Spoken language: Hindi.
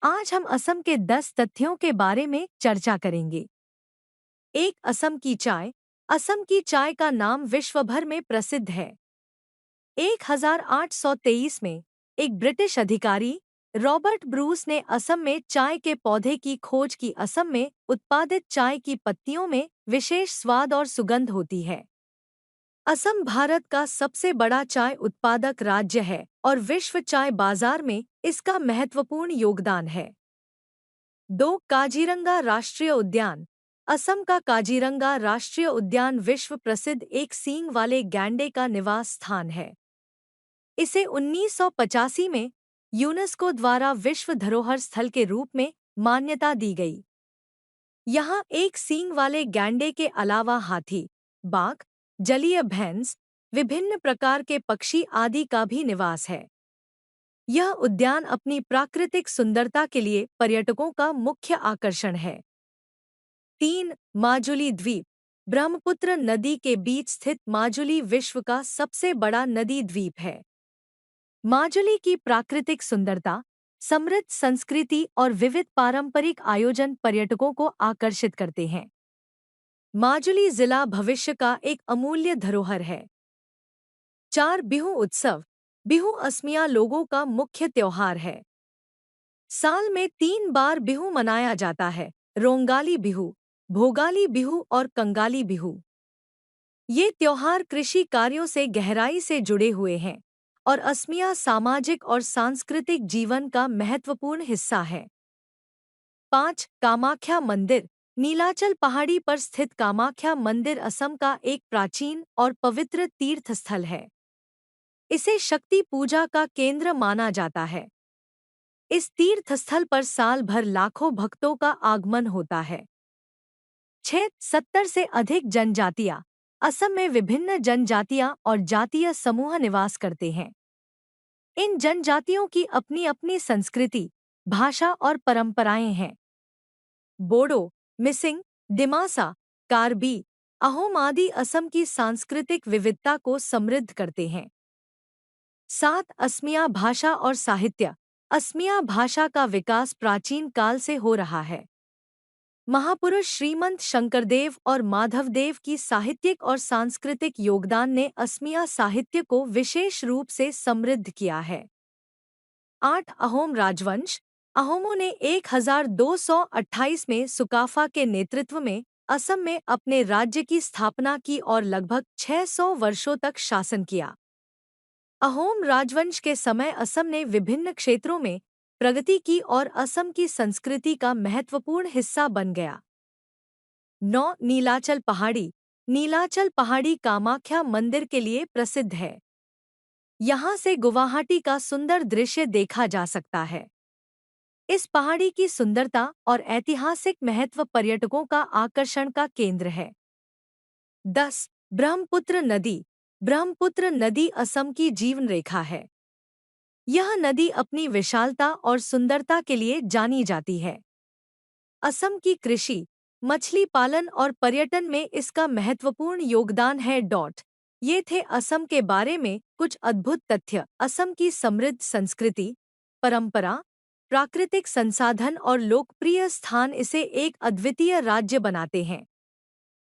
आज हम असम के 10 तथ्यों के बारे में चर्चा करेंगे। एक, असम की चाय। असम की चाय का नाम विश्व भर में प्रसिद्ध है। 1823 में एक ब्रिटिश अधिकारी रॉबर्ट ब्रूस ने असम में चाय के पौधे की खोज की। असम में उत्पादित चाय की पत्तियों में विशेष स्वाद और सुगंध होती है। असम भारत का सबसे बड़ा चाय उत्पादक राज्य है और विश्व चाय बाजार में इसका महत्वपूर्ण योगदान है। 2, काजीरंगा राष्ट्रीय उद्यान। असम का काजीरंगा राष्ट्रीय उद्यान विश्व प्रसिद्ध एक सींग वाले गैंडे का निवास स्थान है। इसे 1985 में यूनेस्को द्वारा विश्व धरोहर स्थल के रूप में मान्यता दी गई। यहाँ एक सींग वाले गैंडे के अलावा हाथी, बाघ, जलीय भैंस, विभिन्न प्रकार के पक्षी आदि का भी निवास है। यह उद्यान अपनी प्राकृतिक सुंदरता के लिए पर्यटकों का मुख्य आकर्षण है। 3, माजुली द्वीप। ब्रह्मपुत्र नदी के बीच स्थित माजुली विश्व का सबसे बड़ा नदी द्वीप है। माजुली की प्राकृतिक सुंदरता, समृद्ध संस्कृति और विविध पारंपरिक आयोजन पर्यटकों को आकर्षित करते हैं। माजुली जिला भविष्य का एक अमूल्य धरोहर है। 4, बिहू उत्सव। बिहू असमिया लोगों का मुख्य त्योहार है। साल में 3 बार बिहू मनाया जाता है: रोंगाली बिहू, भोगाली बिहू और कंगाली बिहू। ये त्योहार कृषि कार्यों से गहराई से जुड़े हुए हैं और असमिया सामाजिक और सांस्कृतिक जीवन का महत्वपूर्ण हिस्सा है। 5, कामाख्या मंदिर। नीलाचल पहाड़ी पर स्थित कामाख्या मंदिर असम का एक प्राचीन और पवित्र तीर्थ स्थल है। इसे शक्ति पूजा का केंद्र माना जाता है। इस तीर्थस्थल पर साल भर लाखों भक्तों का आगमन होता है। 6, 70 से अधिक जनजातियां। असम में विभिन्न जनजातियां और जातीय समूह निवास करते हैं। इन जनजातियों की अपनी अपनी संस्कृति, भाषा और परंपराएं हैं। बोडो, मिसिंग, दिमासा, कार्बी, अहोम आदि असम की सांस्कृतिक विविधता को समृद्ध करते हैं। 7, असमिया भाषा और साहित्य। असमिया भाषा का विकास प्राचीन काल से हो रहा है। महापुरुष श्रीमंत शंकरदेव और माधवदेव की साहित्यिक और सांस्कृतिक योगदान ने असमिया साहित्य को विशेष रूप से समृद्ध किया है। 8, अहोम राजवंश। अहोमों ने 1228 में सुकाफा के नेतृत्व में असम में अपने राज्य की स्थापना की और लगभग 600 वर्षों तक शासन किया। अहोम राजवंश के समय असम ने विभिन्न क्षेत्रों में प्रगति की और असम की संस्कृति का महत्वपूर्ण हिस्सा बन गया। 9, नीलाचल पहाड़ी। नीलाचल पहाड़ी कामाख्या मंदिर के लिए प्रसिद्ध है। यहाँ से गुवाहाटी का सुंदर दृश्य देखा जा सकता है। इस पहाड़ी की सुंदरता और ऐतिहासिक महत्व पर्यटकों का आकर्षण का केंद्र है। 10, ब्रह्मपुत्र नदी। ब्रह्मपुत्र नदी असम की जीवन रेखा है। यह नदी अपनी विशालता और सुंदरता के लिए जानी जाती है। असम की कृषि, मछली पालन और पर्यटन में इसका महत्वपूर्ण योगदान है। ये थे असम के बारे में कुछ अद्भुत तथ्य। असम की समृद्ध संस्कृति, परंपरा, प्राकृतिक संसाधन और लोकप्रिय स्थान इसे एक अद्वितीय राज्य बनाते हैं।